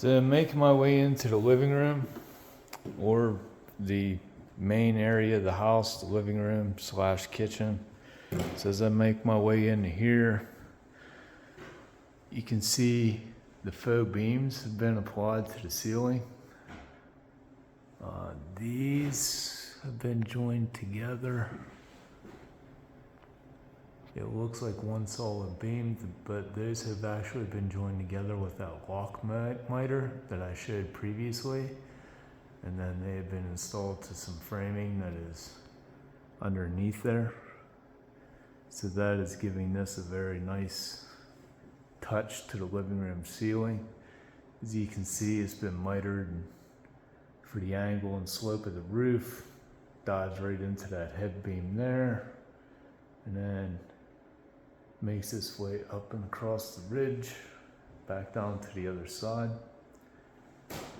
So making my way into the living room, or the main area of the house, the living room slash kitchen. So as I make my way into here, you can see the faux beams have been applied to the ceiling. These have been joined together. It looks like one solid beam, but those have actually been joined together with that lock miter that I showed previously. And then they have been installed to some framing that is underneath there. So that is giving this a very nice touch to the living room ceiling. As you can see, it's been mitered for the angle and slope of the roof. Dives right into that head beam there. And then makes its way up and across the ridge, back down to the other side.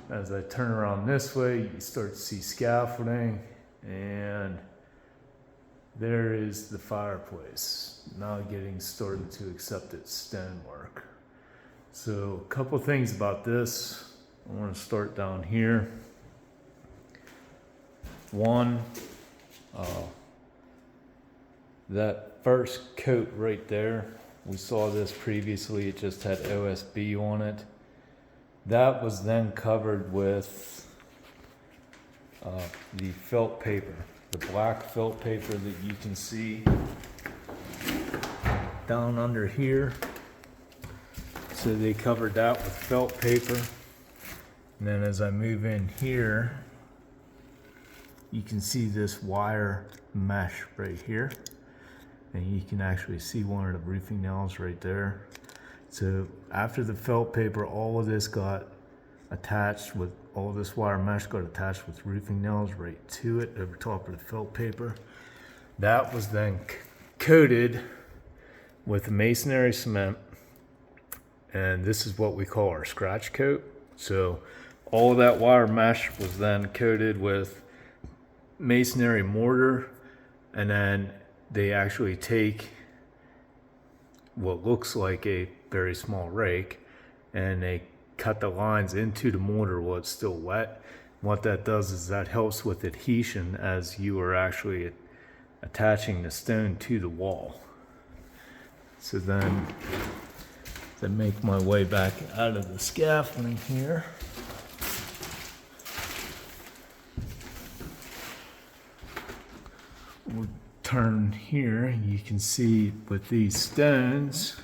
As I turn around this way, you start to see scaffolding, and there is the fireplace, now getting started to accept its stonework. So a couple things about this. I want to start down here. One, that first coat right there, we saw this previously, it just had OSB on it. That was then covered with the felt paper, the black felt paper that you can see down under here. So they covered that with felt paper. And then as I move in here, you can see this wire mesh right here. And you can actually see one of the roofing nails right there. So after the felt paper, all of this got attached with, all this wire mesh got attached with roofing nails right to it over top of the felt paper. That was then coated with masonry cement. And this is what we call our scratch coat. So all of that wire mesh was then coated with masonry mortar, and then they actually take what looks like a very small rake and they cut the lines into the mortar while it's still wet. What that does is that helps with adhesion as you are actually attaching the stone to the wall. So then, as I make my way back out of the scaffolding here, we'll turn here. You can see with these stones,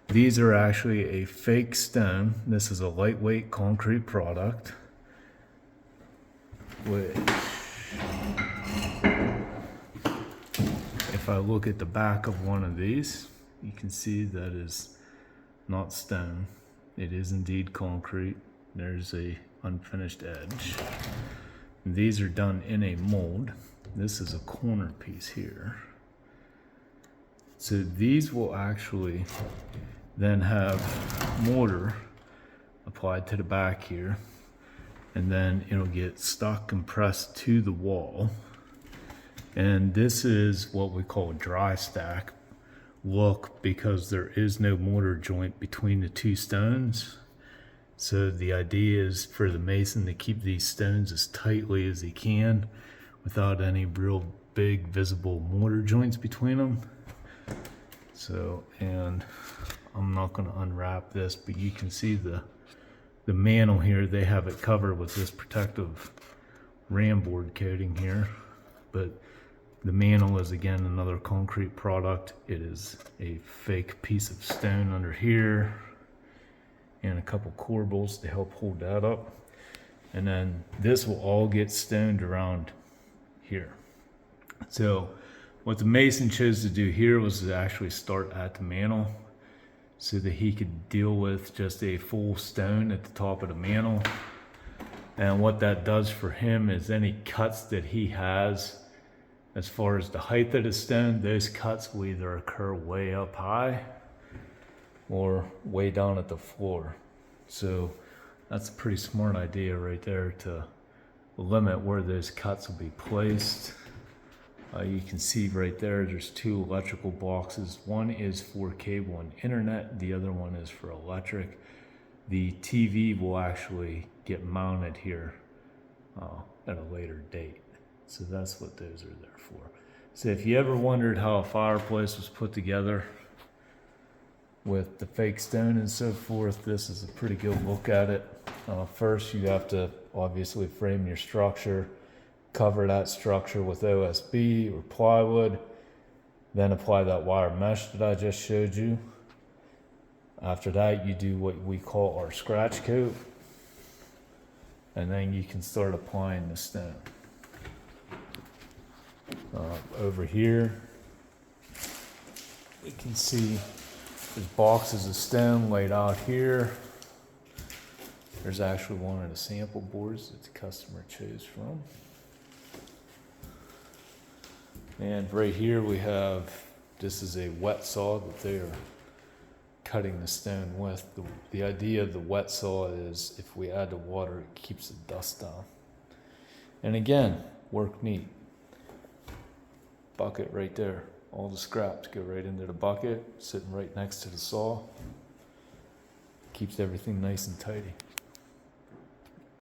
these are actually a fake stone. This is a lightweight concrete product, which, if I look at the back of one of these, you can see that is not stone. It is indeed concrete. There's a unfinished edge. And these are done in a mold. This is a corner piece here. So these will actually then have mortar applied to the back here, and then it'll get stuck and pressed to the wall. And this is what we call a dry stack look, because there is no mortar joint between the two stones. So the idea is for the mason to keep these stones as tightly as he can without any real big visible mortar joints between them. So, and I'm not going to unwrap this, but you can see the mantle here. They have it covered with this protective ram board coating here, but the mantle is again another concrete product. It is a fake piece of stone under here and a couple corbels to help hold that up. And then this will all get stoned around here. So what the mason chose to do here was to actually start at the mantle so that he could deal with just a full stone at the top of the mantle. And what that does for him is any cuts that he has as far as the height of the stone, those cuts will either occur way up high or way down at the floor. So that's a pretty smart idea right there to limit where those cuts will be placed. You can see right there, there's two electrical boxes. One is for cable and internet, the other one is for electric. The TV will actually get mounted here at a later date. So that's what those are there for. So if you ever wondered how a fireplace was put together with the fake stone and so forth, this is a pretty good look at it. First, you have to obviously frame your structure, cover that structure with OSB or plywood, then apply that wire mesh that I just showed you. After that, you do what we call our scratch coat, and then you can start applying the stone. Over here, you can see there's boxes of stone laid out here. There's actually one of the sample boards that the customer chose from. And right here we have, this is a wet saw that they are cutting the stone with. The idea of the wet saw is if we add the water, it keeps the dust down. And again, work neat. Bucket right there. All the scraps go right into the bucket, sitting right next to the saw. Keeps everything nice and tidy.